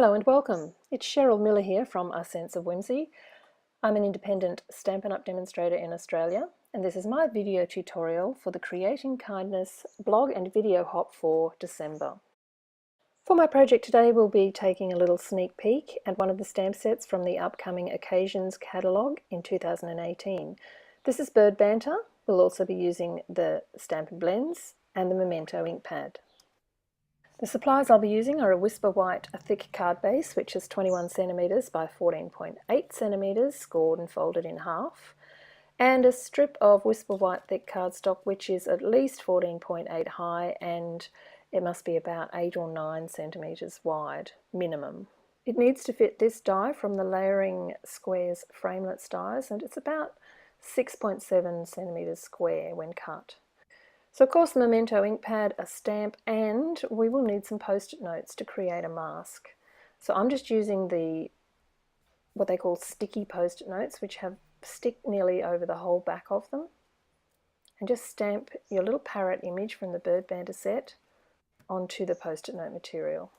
Hello and welcome. It's Cheryl Miller here from A Sense of Whimsy. I'm an independent Stampin' Up! Demonstrator in Australia, and this is my video tutorial for the Creating Kindness blog and video hop for December. For my project today, we'll be taking a little sneak peek at one of the stamp sets from the upcoming Occasions catalogue in 2018. This is Bird Banter. We'll also be using the Stampin' Blends and the Memento ink pad. The supplies I'll be using are a Whisper White, a thick card base, which is 21 centimetres by 14.8 centimetres, scored and folded in half, and a strip of Whisper White thick cardstock, which is at least 14.8 high, and it must be about 8 or 9 centimetres wide, minimum. It needs to fit this die from the Layering Squares Framelits dies, and it's about 6.7 centimetres square when cut. So of course the Memento ink pad, a stamp, and we will need some post-it notes to create a mask. So I'm just using what they call sticky post-it notes, which stick nearly over the whole back of them. And just stamp your little parrot image from the Bird Banter set onto the post-it note material.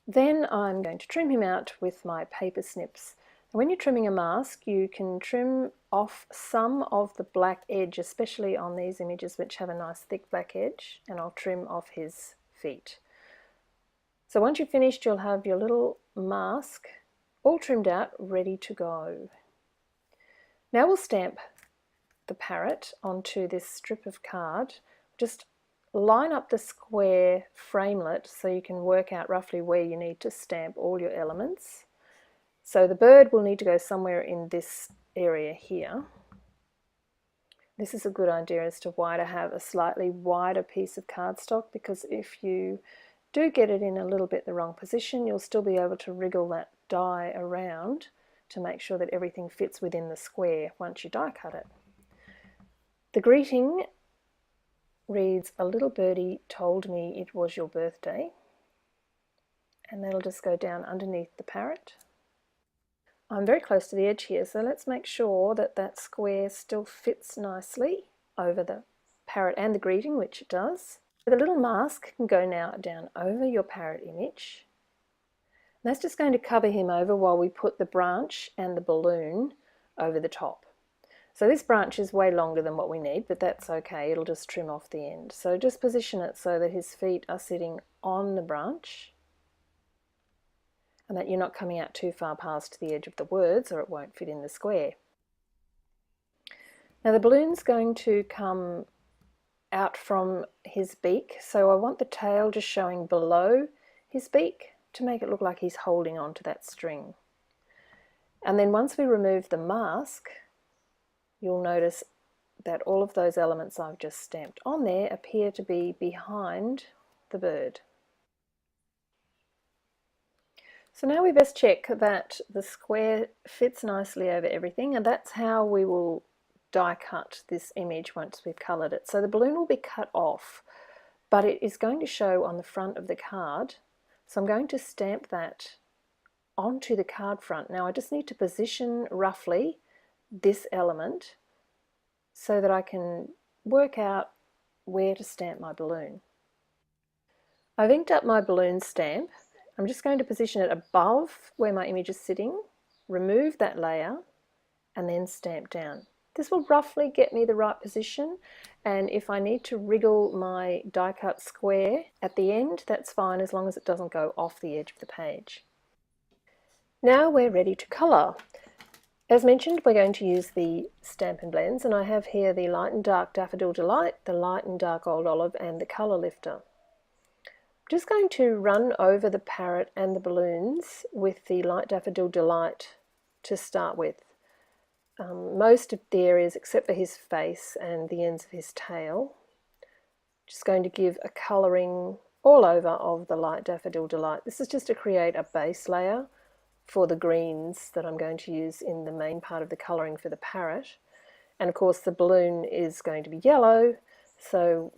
Then I'm going to trim him out with my paper snips. When you're trimming a mask, you can trim off some of the black edge, especially on these images which have a nice thick black edge, and I'll trim off his feet. So once you've finished, you'll have your little mask all trimmed out, ready to go. Now we'll stamp the parrot onto this strip of card. Just line up the square framelit so you can work out roughly where you need to stamp all your elements. So the bird will need to go somewhere in this area here. This is a good idea as to why to have a slightly wider piece of cardstock, because if you do get it in a little bit the wrong position, you'll still be able to wriggle that die around to make sure that everything fits within the square once you die cut it. The greeting reads, "A little birdie told me it was your birthday," and that'll just go down underneath the parrot. I'm very close to the edge here, so let's make sure that that square still fits nicely over the parrot and the greeting, which it does. The little mask can go now down over your parrot image. And that's just going to cover him over while we put the branch and the balloon over the top. So this branch is way longer than what we need, but that's okay, it'll just trim off the end. So just position it so that his feet are sitting on the branch, and that you're not coming out too far past the edge of the words or it won't fit in the square. Now the balloon's going to come out from his beak, so I want the tail just showing below his beak to make it look like he's holding on to that string. And then once we remove the mask, you'll notice that all of those elements I've just stamped on there appear to be behind the bird. So now we best check that the square fits nicely over everything, and that's how we will die cut this image once we've coloured it. So the balloon will be cut off, but it is going to show on the front of the card. So I'm going to stamp that onto the card front. Now I just need to position roughly this element so that I can work out where to stamp my balloon. I've inked up my balloon stamp. I'm just going to position it above where my image is sitting, remove that layer, and then stamp down. This will roughly get me the right position, and if I need to wriggle my die cut square at the end, that's fine as long as it doesn't go off the edge of the page. Now we're ready to colour. As mentioned, we're going to use the Stampin' Blends, and I have here the Light and Dark Daffodil Delight, the Light and Dark Old Olive, and the Colour Lifter. Just going to run over the parrot and the balloons with the Light Daffodil Delight to start with. Most of the areas except for his face and the ends of his tail. Just going to give a colouring all over of the Light Daffodil Delight. This is just to create a base layer for the greens that I'm going to use in the main part of the colouring for the parrot. And of course the balloon is going to be yellow, so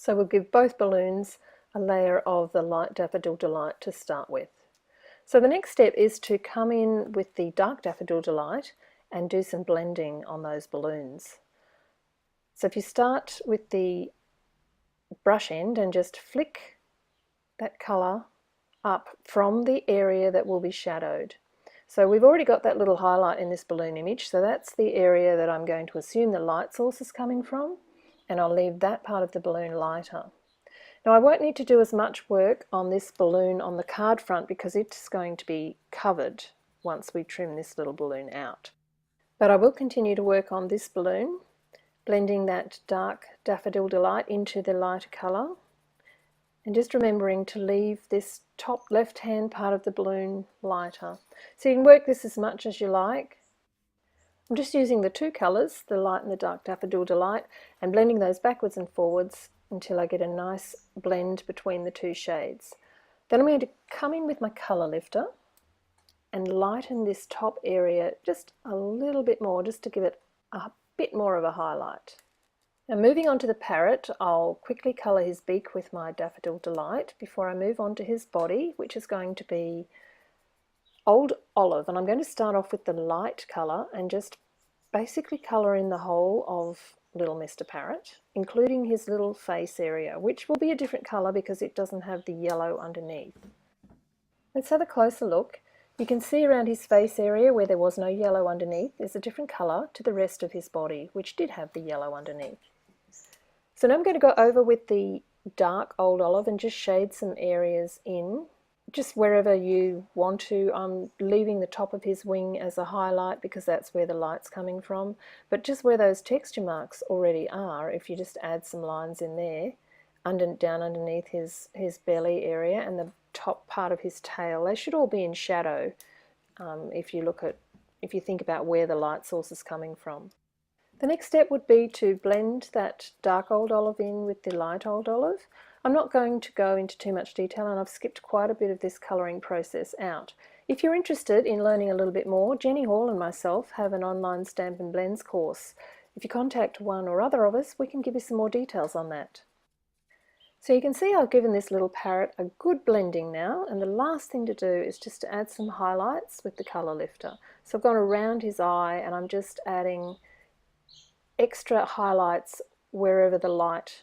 we'll give both balloons a layer of the Light Daffodil Delight to start with. So the next step is to come in with the Dark Daffodil Delight and do some blending on those balloons. So if you start with the brush end and just flick that colour up from the area that will be shadowed. So we've already got that little highlight in this balloon image, so that's the area that I'm going to assume the light source is coming from, and I'll leave that part of the balloon lighter. Now I won't need to do as much work on this balloon on the card front because it's going to be covered once we trim this little balloon out. But I will continue to work on this balloon, blending that dark Daffodil Delight into the lighter colour, and just remembering to leave this top left hand part of the balloon lighter. So you can work this as much as you like. I'm just using the two colours, the light and the dark Daffodil Delight, and blending those backwards and forwards until I get a nice blend between the two shades. Then I'm going to come in with my colour lifter and lighten this top area just a little bit more, just to give it a bit more of a highlight. Now moving on to the parrot, I'll quickly colour his beak with my Daffodil Delight before I move on to his body, which is going to be Old Olive, and I'm going to start off with the light colour and just basically colour in the whole of little Mr. Parrot, including his little face area, which will be a different colour because it doesn't have the yellow underneath. Let's have a closer look. You can see around his face area where there was no yellow underneath, there's a different colour to the rest of his body, which did have the yellow underneath. So now I'm going to go over with the dark Old Olive and just shade some areas in, just wherever you want to. I'm leaving the top of his wing as a highlight because that's where the light's coming from, but just where those texture marks already are, if you just add some lines in there, down underneath his belly area and the top part of his tail, they should all be in shadow if you think about where the light source is coming from. The next step would be to blend that dark Old Olive in with the light Old Olive. I'm not going to go into too much detail, and I've skipped quite a bit of this colouring process out. If you're interested in learning a little bit more, Jenny Hall and myself have an online Stamp and Blends course. If you contact one or other of us, we can give you some more details on that. So you can see I've given this little parrot a good blending now, and the last thing to do is just to add some highlights with the colour lifter. So I've gone around his eye and I'm just adding extra highlights wherever the light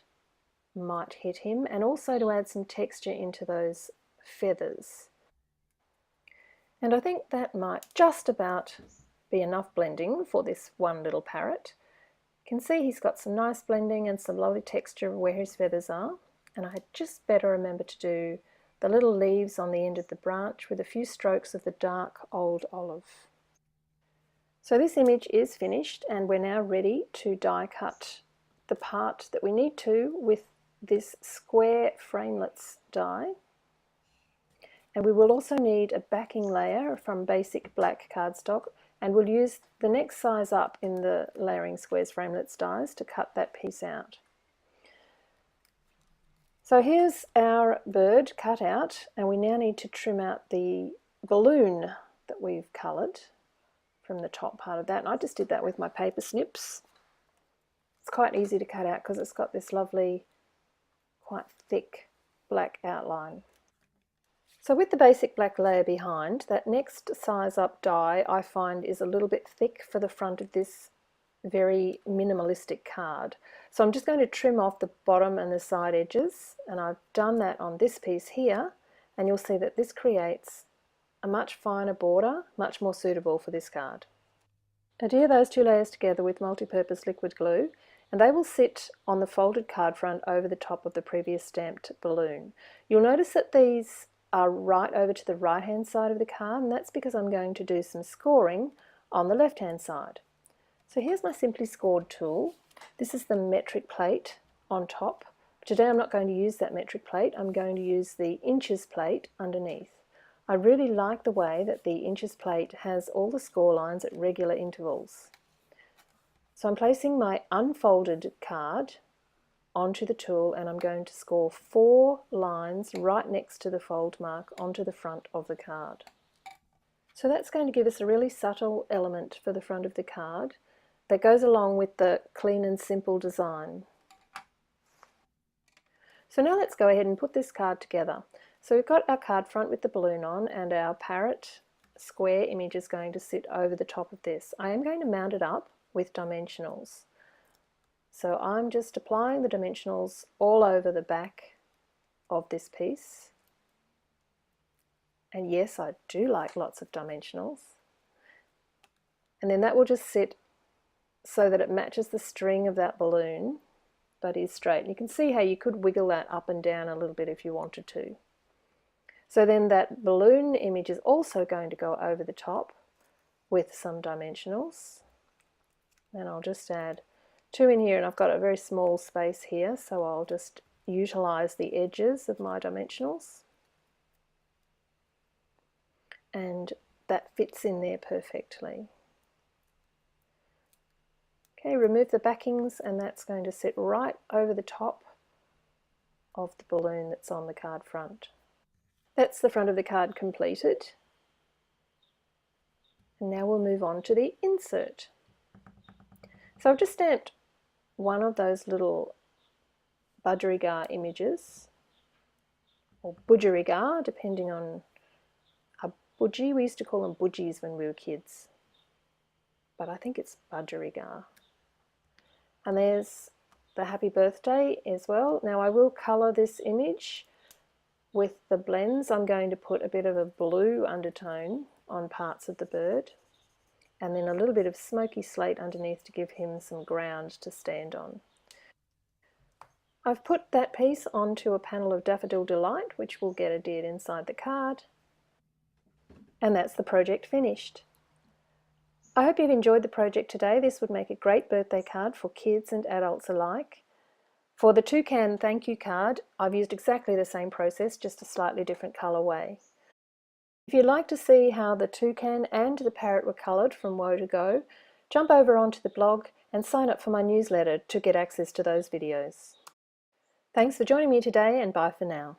might hit him, and also to add some texture into those feathers. And I think that might just about be enough blending for this one little parrot. You can see he's got some nice blending and some lovely texture where his feathers are, and I had just better remember to do the little leaves on the end of the branch with a few strokes of the dark Old Olive. So this image is finished, and we're now ready to die cut the part that we need to with this square framelits die. And we will also need a backing layer from basic black cardstock, and we'll use the next size up in the layering squares framelits dies to cut that piece out. So here's our bird cut out, and we now need to trim out the balloon that we've coloured from the top part of that, and I just did that with my paper snips. It's quite easy to cut out because it's got this lovely, quite thick black outline. So with the basic black layer behind, that next size up die I find is a little bit thick for the front of this very minimalistic card. So I'm just going to trim off the bottom and the side edges, and I've done that on this piece here, and you'll see that this creates a much finer border, much more suitable for this card. Adhere those two layers together with multi-purpose liquid glue, and they will sit on the folded card front over the top of the previous stamped balloon. You'll notice that these are right over to the right hand side of the card, and that's because I'm going to do some scoring on the left hand side. So here's my Simply Scored tool. This is the metric plate on top. Today I'm not going to use that metric plate, I'm going to use the inches plate underneath. I really like the way that the inches plate has all the score lines at regular intervals. So I'm placing my unfolded card onto the tool, and I'm going to score 4 lines right next to the fold mark onto the front of the card. So that's going to give us a really subtle element for the front of the card that goes along with the clean and simple design. So now let's go ahead and put this card together. So we've got our card front with the balloon on, and our parrot square image is going to sit over the top of this. I am going to mount it up with dimensionals. So I'm just applying the dimensionals all over the back of this piece. And yes, I do like lots of dimensionals. And then that will just sit so that it matches the string of that balloon, but is straight. And you can see how you could wiggle that up and down a little bit if you wanted to. So then that balloon image is also going to go over the top with some dimensionals. And I'll just add 2 in here, and I've got a very small space here, so I'll just utilize the edges of my dimensionals. And that fits in there perfectly. Okay, remove the backings, and that's going to sit right over the top of the balloon that's on the card front. That's the front of the card completed. And now we'll move on to the insert. So I've just stamped one of those little budgerigar images, or budgerigar, depending on a budgie. We used to call them budgies when we were kids, but I think it's budgerigar. And there's the happy birthday as well. Now I will colour this image with the blends. I'm going to put a bit of a blue undertone on parts of the bird, and then a little bit of smoky slate underneath to give him some ground to stand on. I've put that piece onto a panel of Daffodil Delight, which will get adhered inside the card, and that's the project finished. I hope you've enjoyed the project today. This would make a great birthday card for kids and adults alike. For the toucan thank you card, I've used exactly the same process, just a slightly different colourway. If you'd like to see how the toucan and the parrot were coloured from Woe to Go, jump over onto the blog and sign up for my newsletter to get access to those videos. Thanks for joining me today, and bye for now.